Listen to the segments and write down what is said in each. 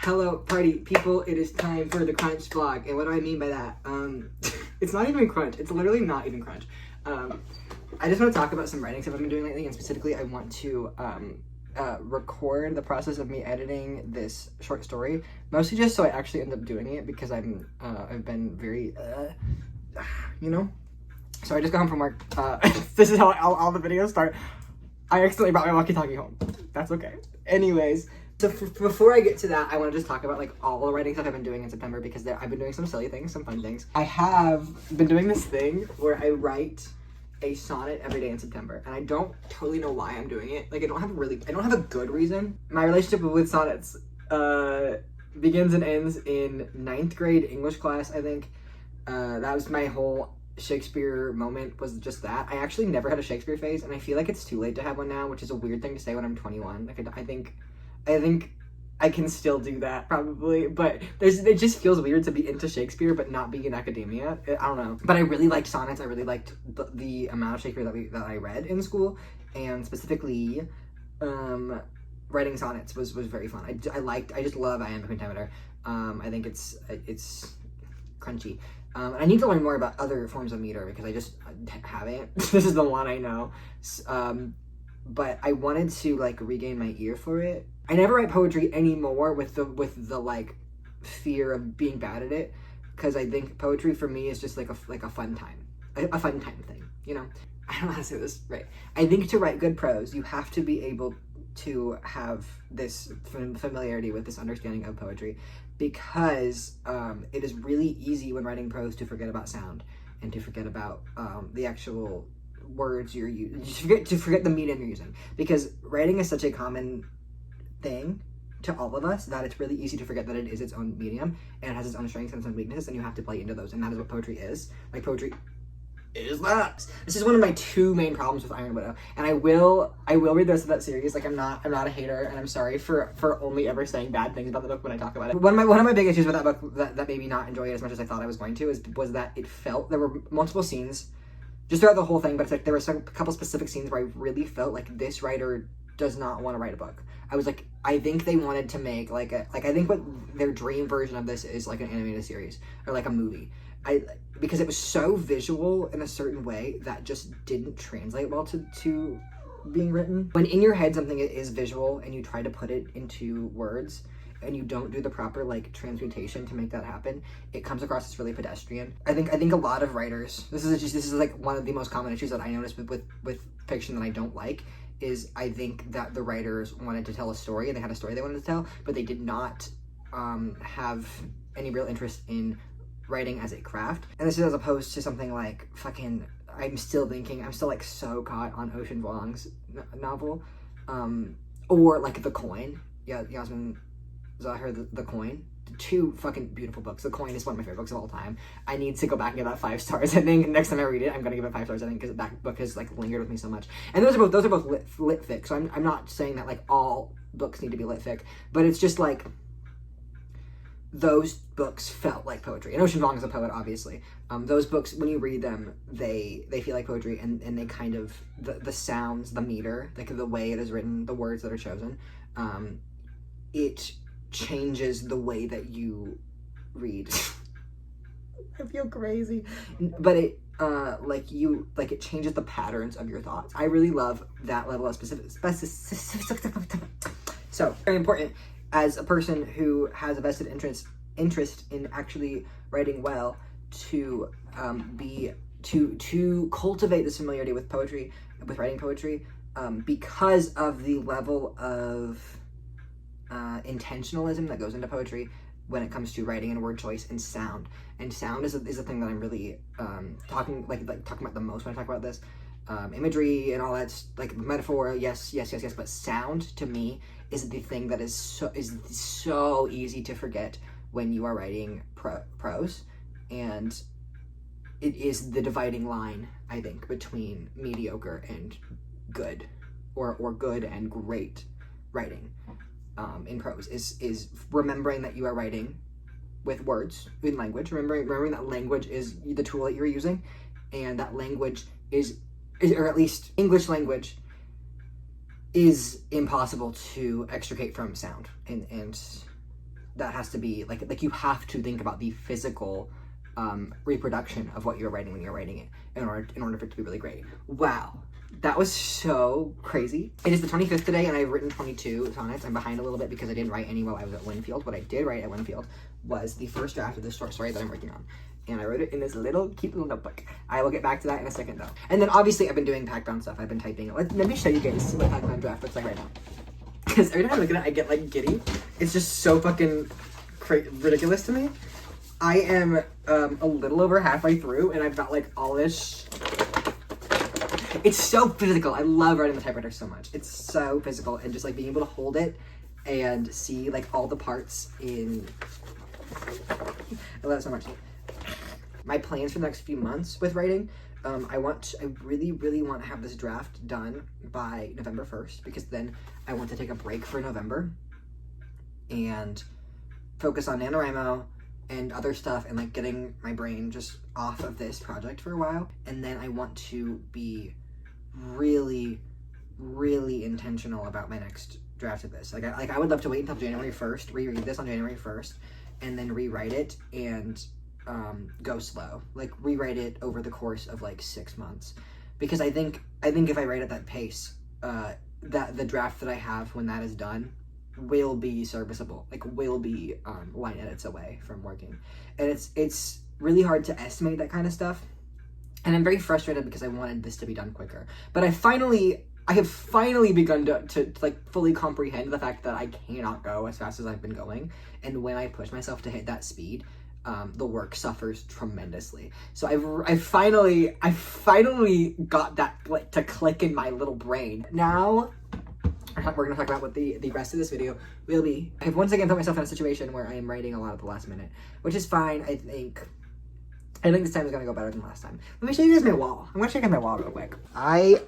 Hello, party people, it is time for the Crunch vlog. And what do I mean by that? It's not even Crunch. It's literally not even Crunch. I just want to talk about some writing stuff I've been doing lately, and specifically I want to record the process of me editing this short story, mostly just so I actually end up doing it, because I've been very, So I just got home from work. This is how all the videos start. I accidentally brought my walkie-talkie home. That's okay. Anyways, so before I get to that, I want to just talk about like all the writing stuff I've been doing in September, because I've been doing some silly things, some fun things. I have been doing this thing where I write a sonnet every day in September, and I don't totally know why I'm doing it. Like I don't have a good reason. My relationship with sonnets begins and ends in 9th grade English class, I think. That was my whole Shakespeare moment, was just that. I actually never had a Shakespeare phase, and I feel like it's too late to have one now, which is a weird thing to say when I'm 21. Like I think I can still do that probably, but it just feels weird to be into Shakespeare but not be in academia. I don't know. But I really liked sonnets. I really liked the amount of Shakespeare that I read in school, and specifically writing sonnets was very fun. I just love iambic pentameter. I think it's crunchy. I need to learn more about other forms of meter, because I just haven't. This is the one I know. But I wanted to like regain my ear for it. I never write poetry anymore with the like fear of being bad at it, because I think poetry for me is just like a fun time, a fun time thing, you know? I don't know how to say this right. I think to write good prose, you have to be able to have this familiarity with this understanding of poetry, because it is really easy when writing prose to forget about sound and to forget about the actual words you're using, to forget the medium you're using, because writing is such a common thing to all of us that it's really easy to forget that it is its own medium and it has its own strengths and its own weaknesses, and you have to play into those, and that is what poetry is. Like poetry is that. This is one of my two main problems with Iron Widow, and I will read the rest of that series. Like I'm not a hater, and I'm sorry for only ever saying bad things about the book when I talk about it. One of my big issues with that book that made me not enjoy it as much as I thought I was going to was that it felt, there were multiple scenes just throughout the whole thing, but it's like there were a couple specific scenes where I really felt like this writer does not want to write a book. I was like, I think they wanted to make I think what their dream version of this is like an animated series or like a movie. Because it was so visual in a certain way that just didn't translate well to being written. When in your head something is visual and you try to put it into words and you don't do the proper like transmutation to make that happen, it comes across as really pedestrian. I think a lot of writers, this is like one of the most common issues that I notice with fiction that I don't like, is I think that the writers wanted to tell a story, and they had a story they wanted to tell, but they did not have any real interest in writing as a craft. And this is as opposed to something like fucking, I'm still like so caught on Ocean Vuong's novel, or like The Coin. Yeah, Yasmin Zahir, The Coin. Two fucking beautiful books. The Coin is one of my favorite books of all time. I need to go back and give that 5 stars. I think next time I read it, I'm gonna give it 5 stars. I think because that book has like lingered with me so much. And those are both lit fic. So I'm not saying that like all books need to be lit fic, but it's just like those books felt like poetry. And Ocean Vuong is a poet, obviously. Those books, when you read them, they feel like poetry, and they kind of the sounds, the meter, like the way it is written, the words that are chosen, it changes the way that you read. I feel crazy, but it it changes the patterns of your thoughts. I really love that level of specific. So very important as a person who has a vested interest in actually writing well, to cultivate this familiarity with poetry, with writing poetry, because of the level of intentionalism that goes into poetry when it comes to writing and word choice and sound. And sound is a thing that I'm really talking about the most when I talk about this. Imagery and all that, like metaphor, yes, but sound to me is the thing that is so easy to forget when you are writing prose, and it is the dividing line, I think, between mediocre and good, or good and great writing. In prose is remembering that you are writing with words, in language, remembering that language is the tool that you're using, and that language is or at least English language is impossible to extricate from sound, and that has to be like you have to think about the physical reproduction of what you're writing when you're writing it in order for it to be really great. Wow, that was so crazy. It is the 25th today, and I've written 22 sonnets. I'm behind a little bit because I didn't write any while I was at Winfield. What I did write at Winfield was the first draft of this short story that I'm working on, and I wrote it in this little cute little notebook. I will get back to that in a second though. And then obviously I've been doing Packbound stuff. I've been typing it. Let me show you guys what Packbound draft looks like right now, because every time I look at it I get like giddy. It's just so fucking ridiculous to me. I am a little over halfway through, and I've got like all this. It's so physical. I love writing the typewriter so much. It's so physical, and just like being able to hold it and see like all the parts in. I love it so much. My plans for the next few months with writing, I really want to have this draft done by November 1st, because then I want to take a break for November and focus on NaNoWriMo and other stuff, and like getting my brain just off of this project for a while. And then I want to be really intentional about my next draft of this. I would love to wait until January 1st, reread this on January 1st, and then rewrite it and go slow. Like rewrite it over the course of like 6 months, because I think if I write at that pace, that the draft that I have when that is done will be serviceable, like will be line edits away from working. And it's really hard to estimate that kind of stuff, and I'm very frustrated because I wanted this to be done quicker. But I have finally begun to like fully comprehend the fact that I cannot go as fast as I've been going, and when I push myself to hit that speed, the work suffers tremendously. So I finally got that like to click in my little brain. Now we're gonna talk about what the rest of this video will be. I have once again put myself in a situation where I am writing a lot at the last minute, which is fine. I think this time is gonna go better than last time. Let me show you guys my wall. I'm gonna check out my wall real quick. I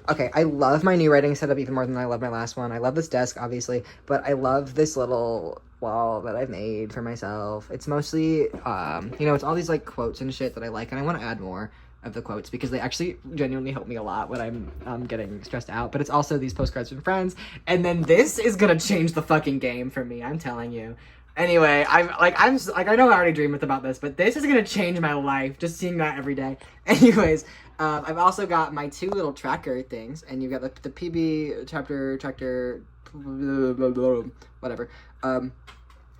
love my new writing setup even more than I love my last one. I love this desk, obviously, but I love this little wall that I've made for myself. It's mostly, it's all these like quotes and shit that I like, and I want to add more of the quotes because they actually genuinely help me a lot when I'm getting stressed out. But it's also these postcards from friends, and then this is gonna change the fucking game for me, I'm telling you. Anyway, I know I already dreamed about this, but this is gonna change my life, just seeing that every day. Anyways, I've also got my 2 little tracker things, and you've got the PB chapter tractor, whatever.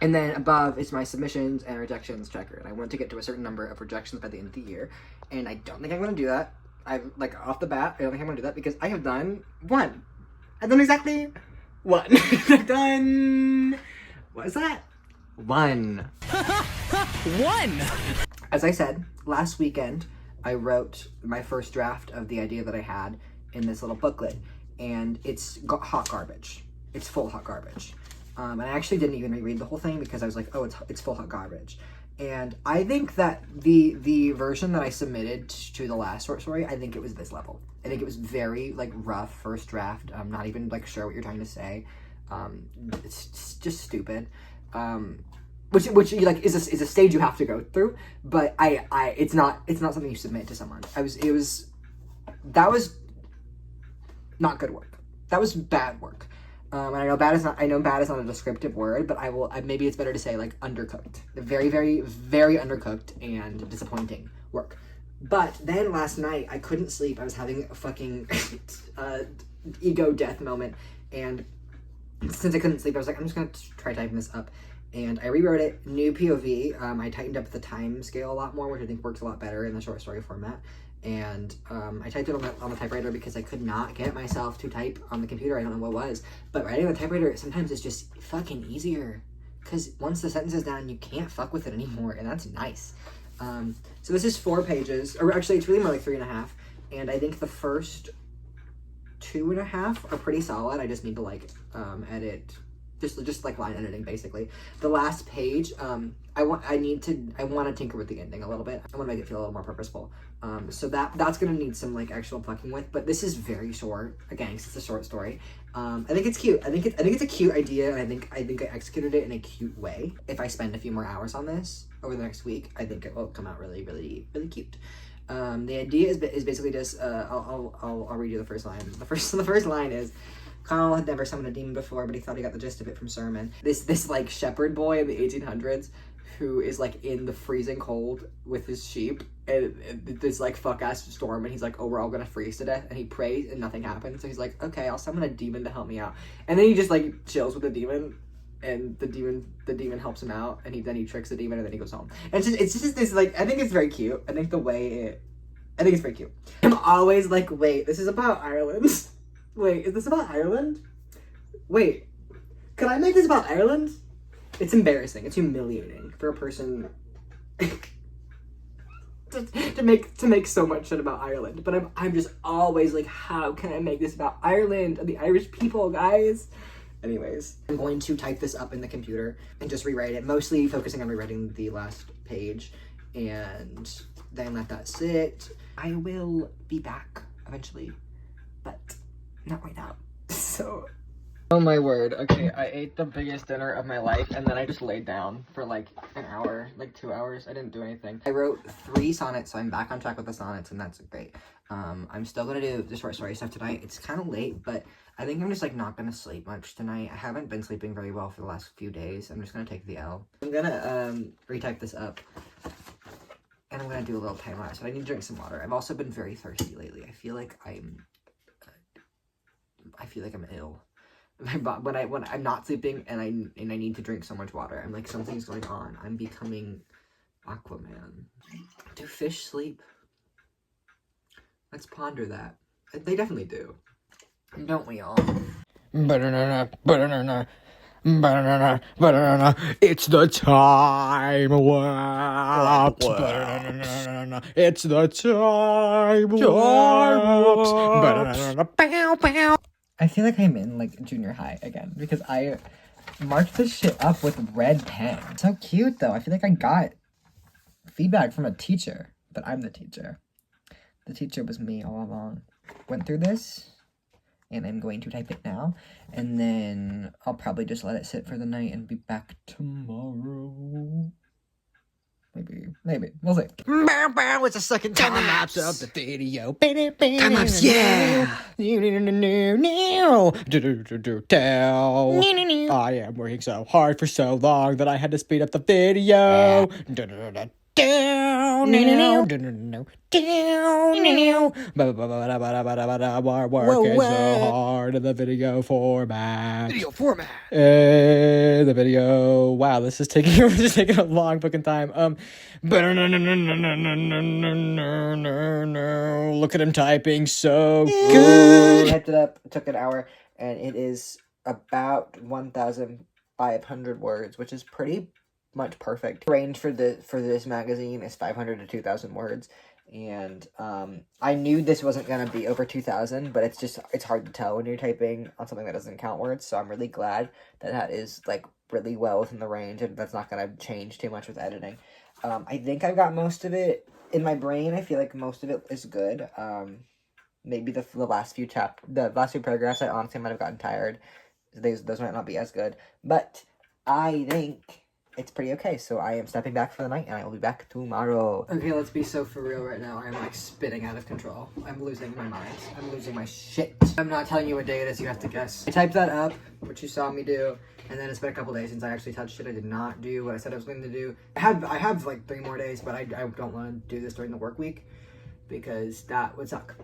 And then above is my submissions and rejections tracker, and I want to get to a certain number of rejections by the end of the year, and I don't think I'm gonna do that. Off the bat, I don't think I'm gonna do that because I have done 1. I've done exactly 1. I've done, what is that? 1. 1! As I said, last weekend, I wrote my first draft of the idea that I had in this little booklet, and it's hot garbage. It's full hot garbage. And I actually didn't even reread the whole thing because I was like, oh, it's full hot garbage. And I think that the version that I submitted to the last short story, I think it was this level. I think it was very like rough first draft. I'm not even like sure what you're trying to say. It's just stupid. Which like is a stage you have to go through. But it's not something you submit to someone. That was not good work. That was bad work. And I know bad is not a descriptive word, but maybe it's better to say like undercooked. Very, very, very undercooked and disappointing work. But then last night I couldn't sleep. I was having a fucking ego death moment, and since I couldn't sleep, I was like, I'm just gonna try typing this up. And I rewrote it, new POV. I tightened up the time scale a lot more, which I think works a lot better in the short story format. And I typed it on the typewriter because I could not get myself to type on the computer. I don't know what was. But writing on the typewriter sometimes is just fucking easier. Because once the sentence is down, you can't fuck with it anymore. And that's nice. So this is 4 pages. Or actually, it's really more like 3.5. And I think the first 2.5 are pretty solid. I just need to like edit. Just like line editing, basically. The last page, I want to tinker with the ending a little bit. I want to make it feel a little more purposeful. So that's gonna need some like actual fucking with. But this is very short. Again, it's a short story. I think it's cute. I think it's a cute idea, and I think I executed it in a cute way. If I spend a few more hours on this over the next week, I think it will come out really, really, really cute. The idea is basically just I'll read you the first line. The first line is, Connell had never summoned a demon before, but he thought he got the gist of it from Sermon. This like shepherd boy in the 1800s who is like in the freezing cold with his sheep and this like fuck ass storm, and he's like, oh, we're all gonna freeze to death, and he prays and nothing happens. So he's like, okay, I'll summon a demon to help me out, and then he just like chills with the demon, and the demon helps him out, and then he tricks the demon, and then he goes home. And it's just this like, I think it's very cute. I think it's very cute. I'm always like, wait, this is about Ireland. Wait, is this about Ireland? Wait, could I make this about Ireland? It's embarrassing. It's humiliating for a person to make so much shit about Ireland. But I'm just always like, how can I make this about Ireland and the Irish people, guys? Anyways, I'm going to type this up in the computer and just rewrite it, mostly focusing on rewriting the last page, and then let that sit. I will be back eventually, but not right now. So, oh my word. Okay, I ate the biggest dinner of my life, and then I just laid down for like an hour, like 2 hours. I didn't do anything. I wrote 3 sonnets, so I'm back on track with the sonnets, and that's great. I'm still gonna do the short story stuff tonight. It's kind of late, but I think I'm just like not gonna sleep much tonight. I haven't been sleeping very well for the last few days. I'm just gonna take the L. I'm gonna retype this up, and I'm gonna do a little time lapse, but I need to drink some water. I've also been very thirsty lately. I feel like I'm ill. When I'm not sleeping and I need to drink so much water, I'm like, something's going on. I'm becoming Aquaman. Do fish sleep? Let's ponder that. They definitely do. Don't we all? Banana, banana, banana, banana. It's the time lapse. Banana, it's the time lapse. Banana, bow, bow. I feel like I'm in like junior high again because I marked this shit up with red pen. So cute though. I feel like I got feedback from a teacher, but I'm the teacher. The teacher was me all along. Went through this, and I'm going to type it now, and then I'll probably just let it sit for the night and be back tomorrow. Maybe. We'll see. Bow, bow. It's the second time lapse of the video. Time lapse, yeah. I am working so hard for so long that I had to speed up the video. We're working so hard in the video format. The video. Wow, this is taking a long fucking time. Look at him typing so good. I typed it up. It took an hour, and it is about 1,500 words, which is pretty much perfect. Range for this magazine is 500 to 2,000 words, and I knew this wasn't gonna be over 2,000, but it's hard to tell when you're typing on something that doesn't count words. So I'm really glad that is like really well within the range, and that's not gonna change too much with editing. I think I've got most of it in my brain. I feel like most of it is good. Maybe the last few paragraphs, I honestly might have gotten tired. Those might not be as good, but I think it's pretty okay. So I am stepping back for the night, and I will be back tomorrow. Okay, let's be so for real right now. I'm like spinning out of control. I'm losing my mind. I'm losing my shit. I'm not telling you what day it is. You have to guess. I typed that up, which you saw me do, and then it's been a couple days since I actually touched it. I did not do what I said I was going to do. I have like 3 more days, but I don't want to do this during the work week because that would suck.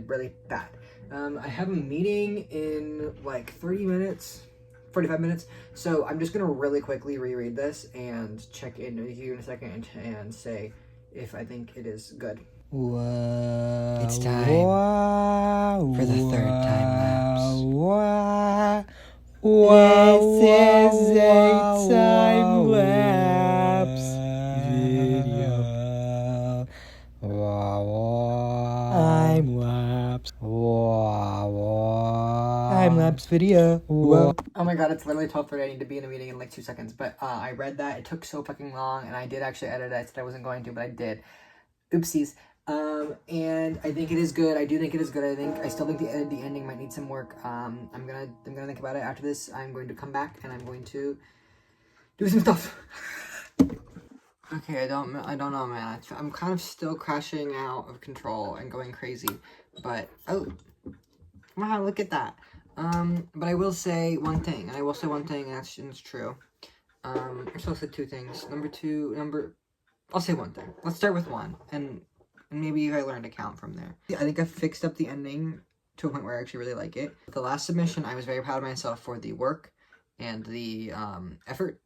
Really bad. I have a meeting in like 30 minutes. 45 minutes, so I'm just gonna really quickly reread this and check in with you in a second and say if I think it is good. Whoa, it's time for the 3rd time lapse. This is a time lapse video. Time lapse. Time lapse video. Whoa. Oh my god, it's literally 12:30. I need to be in a meeting in like 2 seconds. But I read that. It took so fucking long, and I did actually edit it. I said I wasn't going to, but I did. Oopsies. And I think it is good. I do think it is good. I still think the ending might need some work. I'm gonna think about it after this. I'm going to come back and I'm going to do some stuff. Okay, I don't know, man. I'm kind of still crashing out of control and going crazy. But oh, wow, look at that. But I will say one thing, and it's true. Or so I'll say two things. I'll say one thing. Let's start with one, and maybe I learn to count from there. I think I fixed up the ending to a point where I actually really like it. The last submission, I was very proud of myself for the work and the effort.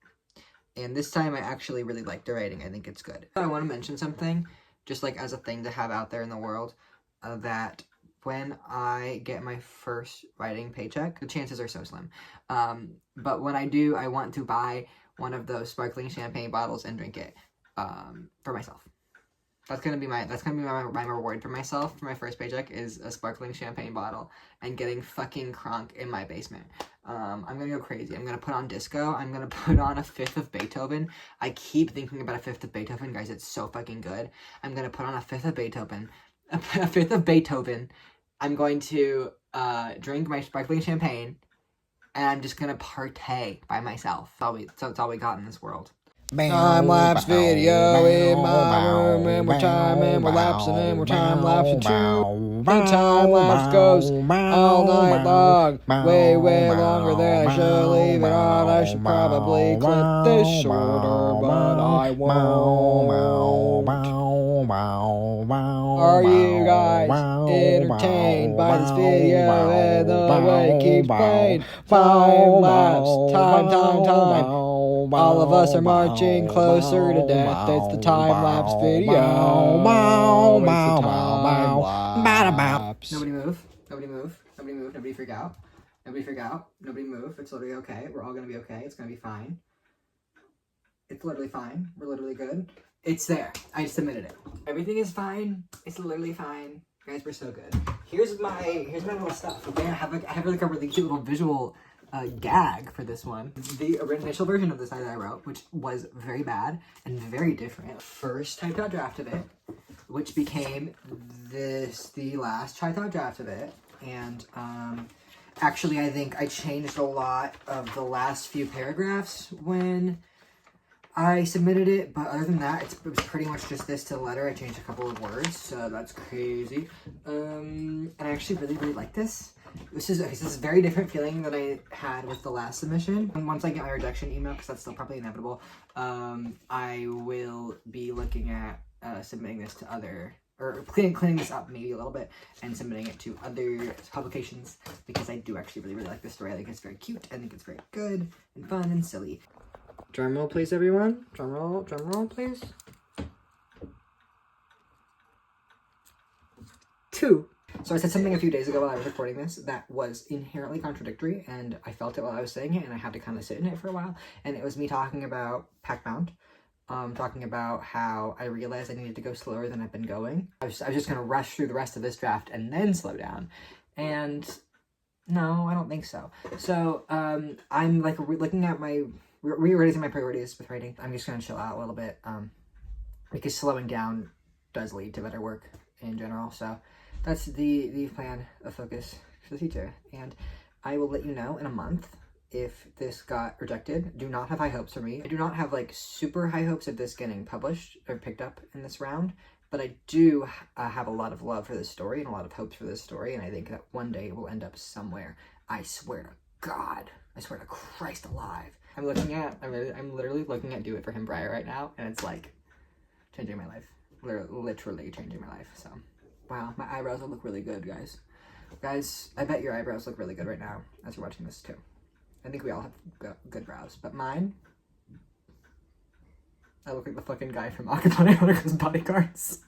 And this time, I actually really liked the writing. I think it's good. I want to mention something, just like as a thing to have out there in the world, that when I get my first writing paycheck, the chances are so slim. But when I do, I want to buy one of those sparkling champagne bottles and drink it for myself. That's gonna be my reward for myself for my first paycheck is a sparkling champagne bottle and getting fucking crunk in my basement. I'm gonna go crazy. I'm gonna put on disco. I'm gonna put on a fifth of Beethoven. I keep thinking about a fifth of Beethoven, guys. It's so fucking good. I'm gonna put on a fifth of Beethoven. A fifth of Beethoven. I'm going to drink my sparkling champagne, and I'm just gonna partay by myself. That's all we got in this world. Time-lapse video in my room, and we're lapsing, and we're time-lapsing too. And time-lapse goes all night long, way longer than I should leave it on. I should probably clip this shorter, but I won't. Are you guys entertained by this video and the way it keeps playing? Time-lapse, time. All of us are marching closer to death. It's the time-lapse video. Nobody move. Nobody move. Nobody move. Nobody freak out. Nobody freak out. Nobody move. It's literally okay. We're all gonna be okay. It's gonna be fine. It's literally fine. We're literally good. It's there. I submitted it. Everything is fine. It's literally fine. Guys, we're so good. Here's my little stuff. Okay, I have like a really cute little visual gag for this one. The initial version of this that I wrote, which was very bad and very different. First typed out draft of it, which became the last typed out draft of it, and actually I think I changed a lot of the last few paragraphs when I submitted it, but other than that, it was pretty much just this to the letter. I changed a couple of words, so that's crazy. And I actually really like this. This is a very different feeling than I had with the last submission. And once I get my rejection email, because that's still probably inevitable, I will be looking at submitting this to other, or cleaning this up maybe a little bit and submitting it to other publications, because I do actually really like this story. I think it's very cute. I think it's very good and fun and silly. Drum roll, please, everyone. Drum roll, please. 2. So I said something a few days ago while I was recording this that was inherently contradictory, and I felt it while I was saying it, and I had to kind of sit in it for a while. And it was me talking about Pac-Bound, talking about how I realized I needed to go slower than I've been going. I was just going to rush through the rest of this draft and then slow down. And no, I don't think so. So I'm like looking at reorganizing my priorities with writing. I'm just going to chill out a little bit because slowing down does lead to better work in general. So that's the plan of focus for the future. And I will let you know in a month if this got rejected. Do not have high hopes for me. I do not have like super high hopes of this getting published or picked up in this round, but I do have a lot of love for this story and a lot of hopes for this story, and I think that one day it will end up somewhere. I swear to God. I swear to Christ alive. I'm literally looking at Do It For Him Briar right now, and it's like changing my life. Literally changing my life. So, wow, my eyebrows will look really good, guys. Guys, I bet your eyebrows look really good right now as you're watching this too. I think we all have good brows, but mine, I look like the fucking guy from Akatane Honoko's Bodyguards.